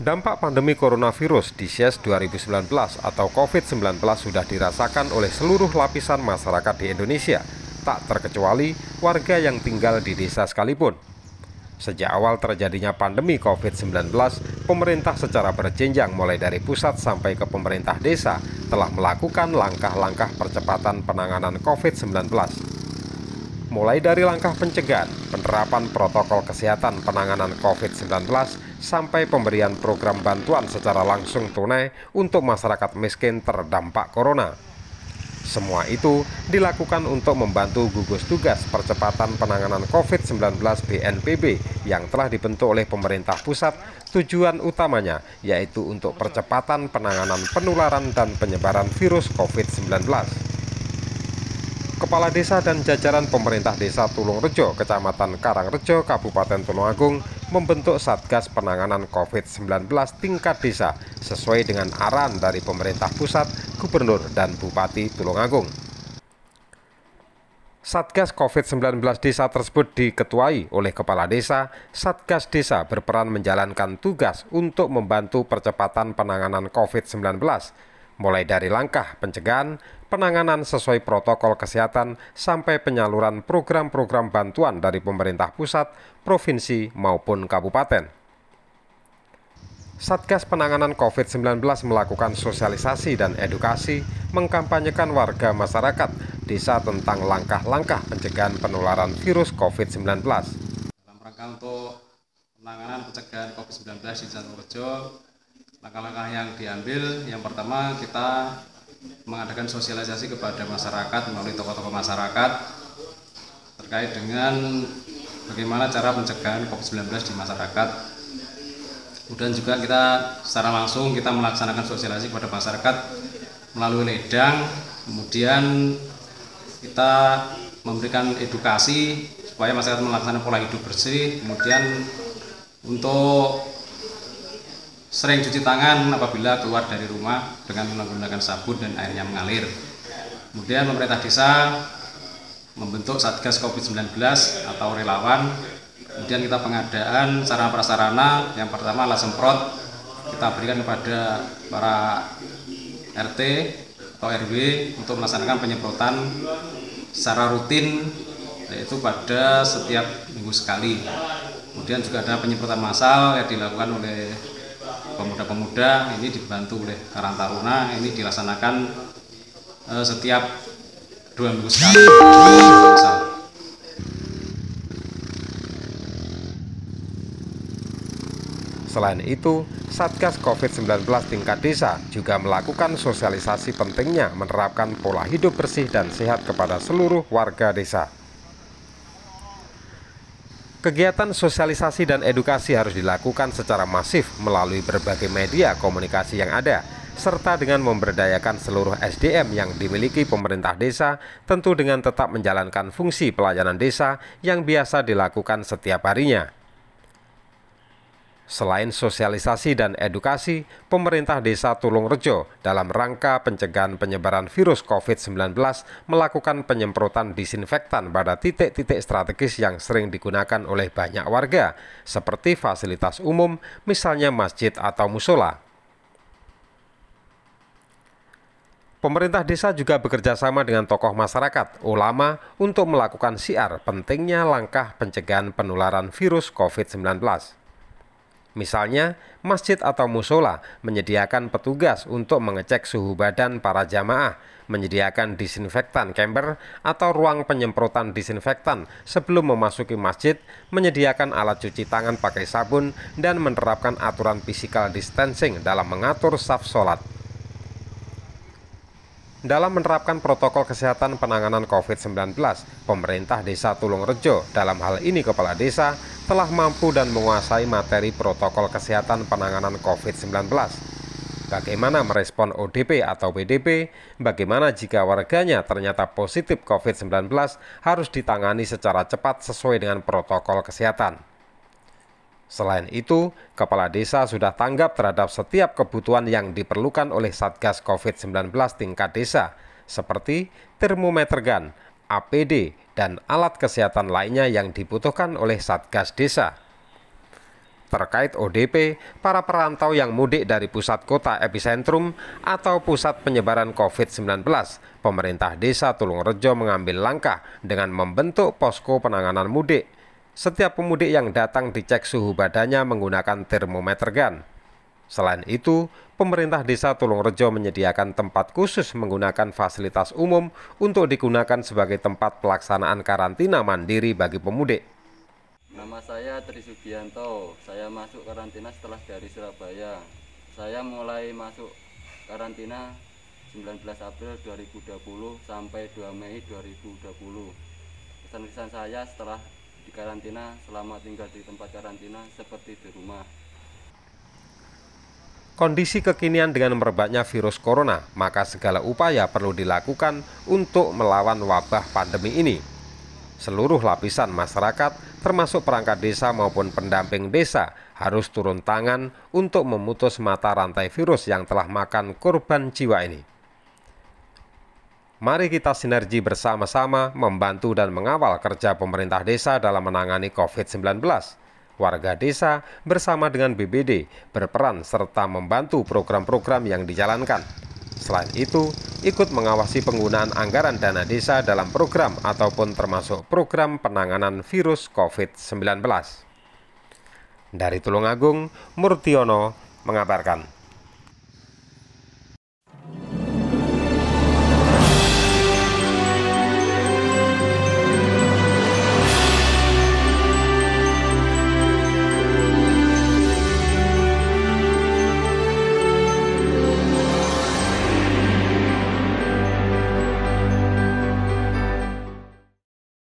Dampak pandemi coronavirus disease 2019 atau COVID-19 sudah dirasakan oleh seluruh lapisan masyarakat di Indonesia, tak terkecuali warga yang tinggal di desa sekalipun. Sejak awal terjadinya pandemi COVID-19, pemerintah secara berjenjang mulai dari pusat sampai ke pemerintah desa telah melakukan langkah-langkah percepatan penanganan COVID-19. Mulai dari langkah pencegahan, penerapan protokol kesehatan penanganan COVID-19, sampai pemberian program bantuan secara langsung tunai untuk masyarakat miskin terdampak corona. Semua itu dilakukan untuk membantu gugus tugas percepatan penanganan COVID-19 BNPB yang telah dibentuk oleh pemerintah pusat. Tujuan utamanya yaitu untuk percepatan penanganan penularan dan penyebaran virus COVID-19. Kepala Desa dan jajaran pemerintah Desa Tulungrejo, Kecamatan Karangrejo, Kabupaten Tulungagung membentuk Satgas Penanganan COVID-19 tingkat desa sesuai dengan arahan dari pemerintah pusat, gubernur, dan Bupati Tulungagung. Satgas COVID-19 desa tersebut diketuai oleh Kepala Desa. Satgas Desa berperan menjalankan tugas untuk membantu percepatan penanganan COVID-19, mulai dari langkah pencegahan, penanganan sesuai protokol kesehatan, sampai penyaluran program-program bantuan dari pemerintah pusat, provinsi, maupun kabupaten. Satgas Penanganan COVID-19 melakukan sosialisasi dan edukasi, mengkampanyekan warga masyarakat desa tentang langkah-langkah pencegahan penularan virus COVID-19. Dalam rangka untuk penanganan pencegahan COVID-19 di Desa Tulungrejo, langkah-langkah yang diambil, yang pertama kita mengadakan sosialisasi kepada masyarakat melalui tokoh-tokoh masyarakat terkait dengan bagaimana cara pencegahan COVID-19 di masyarakat. Kemudian juga kita secara langsung kita melaksanakan sosialisasi kepada masyarakat melalui ledang. Kemudian kita memberikan edukasi supaya masyarakat melaksanakan pola hidup bersih. Kemudian untuk sering cuci tangan apabila keluar dari rumah dengan menggunakan sabun dan airnya mengalir. Kemudian pemerintah desa membentuk Satgas COVID-19 atau relawan. Kemudian kita pengadaan sarana prasarana. Yang pertama alat semprot kita berikan kepada para RT atau RW untuk melaksanakan penyemprotan secara rutin, yaitu pada setiap minggu sekali. Kemudian juga ada penyemprotan massal yang dilakukan oleh pemuda-pemuda, ini dibantu oleh Karang Taruna, ini dilaksanakan setiap 2 minggu sekali. Selain itu, Satgas COVID-19 tingkat desa juga melakukan sosialisasi pentingnya menerapkan pola hidup bersih dan sehat kepada seluruh warga desa. Kegiatan sosialisasi dan edukasi harus dilakukan secara masif melalui berbagai media komunikasi yang ada, serta dengan memberdayakan seluruh SDM yang dimiliki pemerintah desa, tentu dengan tetap menjalankan fungsi pelayanan desa yang biasa dilakukan setiap harinya. Selain sosialisasi dan edukasi, pemerintah Desa Tulungrejo dalam rangka pencegahan penyebaran virus COVID-19 melakukan penyemprotan disinfektan pada titik-titik strategis yang sering digunakan oleh banyak warga, seperti fasilitas umum, misalnya masjid atau musola. Pemerintah desa juga bekerja sama dengan tokoh masyarakat, ulama, untuk melakukan syiar pentingnya langkah pencegahan penularan virus COVID-19. Misalnya, masjid atau musola menyediakan petugas untuk mengecek suhu badan para jamaah, menyediakan disinfektan chamber atau ruang penyemprotan disinfektan sebelum memasuki masjid, menyediakan alat cuci tangan pakai sabun, dan menerapkan aturan physical distancing dalam mengatur saf sholat. Dalam menerapkan protokol kesehatan penanganan COVID-19, pemerintah Desa Tulungrejo, dalam hal ini Kepala Desa, telah mampu dan menguasai materi protokol kesehatan penanganan COVID-19. Bagaimana merespon ODP atau PDP, bagaimana jika warganya ternyata positif COVID-19 harus ditangani secara cepat sesuai dengan protokol kesehatan. Selain itu, Kepala Desa sudah tanggap terhadap setiap kebutuhan yang diperlukan oleh Satgas COVID-19 tingkat desa, seperti termometer gun, APD, dan alat kesehatan lainnya yang dibutuhkan oleh Satgas Desa. Terkait ODP, para perantau yang mudik dari pusat kota epicentrum atau pusat penyebaran COVID-19, pemerintah Desa Tulungrejo mengambil langkah dengan membentuk posko penanganan mudik. Setiap pemudik yang datang dicek suhu badannya menggunakan termometer gun. Selain itu, pemerintah Desa Tulungrejo menyediakan tempat khusus menggunakan fasilitas umum untuk digunakan sebagai tempat pelaksanaan karantina mandiri bagi pemudik. Nama saya Tri Sugianto, saya masuk karantina setelah dari Surabaya. Saya mulai masuk karantina 19 April 2020 sampai 2 Mei 2020. Kesan-kesan saya setelah di karantina selama tinggal di tempat karantina seperti di rumah. Kondisi kekinian dengan merebaknya virus corona, maka segala upaya perlu dilakukan untuk melawan wabah pandemi ini. Seluruh lapisan masyarakat, termasuk perangkat desa maupun pendamping desa, harus turun tangan untuk memutus mata rantai virus yang telah makan korban jiwa ini. Mari kita sinergi bersama-sama membantu dan mengawal kerja pemerintah desa dalam menangani COVID-19. Warga desa bersama dengan BBD berperan serta membantu program-program yang dijalankan. Selain itu, ikut mengawasi penggunaan anggaran dana desa dalam program ataupun termasuk program penanganan virus COVID-19. Dari Tulungagung, Murtiono mengabarkan.